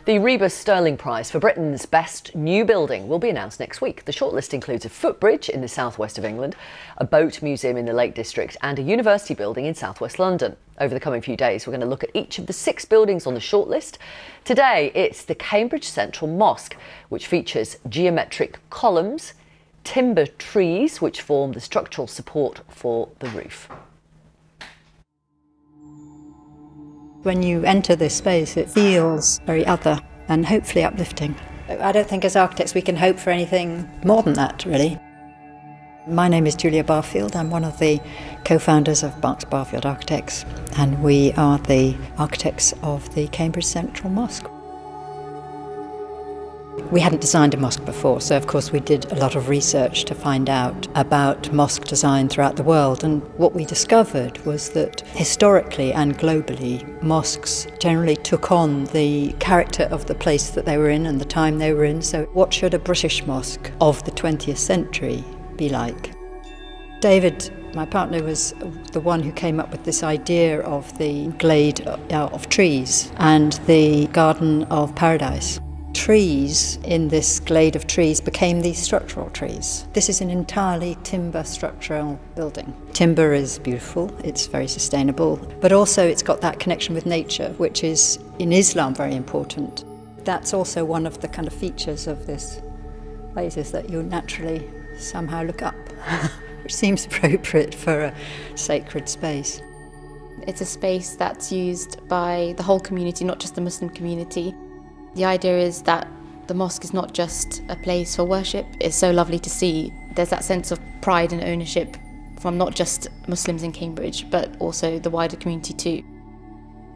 The Rebus Sterling Prize for Britain's Best New Building will be announced next week. The shortlist includes a footbridge in the southwest of England, a boat museum in the Lake District and a university building in southwest London. Over the coming few days, we're going to look at each of the 6 buildings on the shortlist. Today, it's the Cambridge Central Mosque, which features geometric columns, timber trees, which form the structural support for the roof. When you enter this space, it feels very other and hopefully uplifting. I don't think as architects we can hope for anything more than that, really. My name is Julia Barfield. I'm one of the co-founders of Berks Barfield Architects, and we are the architects of the Cambridge Central Mosque. We hadn't designed a mosque before, so of course we did a lot of research to find out about mosque design throughout the world, and what we discovered was that historically and globally, mosques generally took on the character of the place that they were in and the time they were in. So what should a British mosque of the 20th century be like? David, my partner, was the one who came up with this idea of the glade of trees and the garden of paradise. Trees in this glade of trees became these structural trees. This is an entirely timber structural building. Timber is beautiful, it's very sustainable, but also it's got that connection with nature, which is in Islam very important. That's also one of the kind of features of this place, is that you naturally somehow look up, which seems appropriate for a sacred space. It's a space that's used by the whole community, not just the Muslim community. The idea is that the mosque is not just a place for worship. It's so lovely to see. There's that sense of pride and ownership from not just Muslims in Cambridge, but also the wider community too.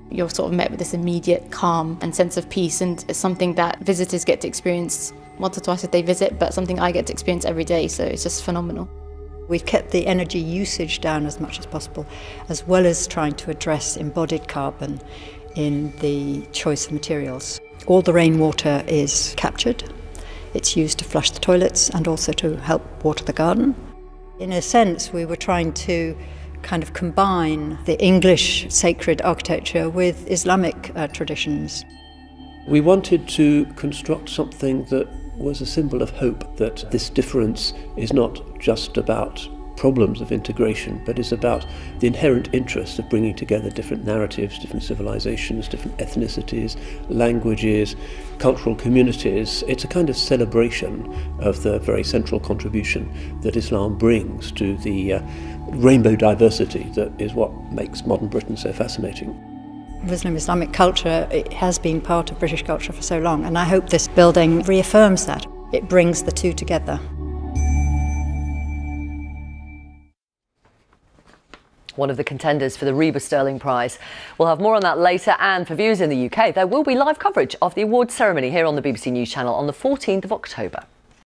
You're sort of met with this immediate calm and sense of peace, and it's something that visitors get to experience once or twice if they visit, but something I get to experience every day, so it's just phenomenal. We've kept the energy usage down as much as possible, as well as trying to address embodied carbon in the choice of materials. All the rainwater is captured. It's used to flush the toilets and also to help water the garden. In a sense, we were trying to kind of combine the English sacred architecture with Islamic traditions. We wanted to construct something that was a symbol of hope, that this difference is not just about problems of integration, but is about the inherent interest of bringing together different narratives, different civilizations, different ethnicities, languages, cultural communities. It's a kind of celebration of the very central contribution that Islam brings to the rainbow diversity that is what makes modern Britain so fascinating. Muslim Islamic culture, it has been part of British culture for so long, and I hope this building reaffirms that. It brings the two together. One of the contenders for the Rebus Sterling Prize. We'll have more on that later, and for viewers in the UK, there will be live coverage of the awards ceremony here on the BBC News Channel on the 14th of October.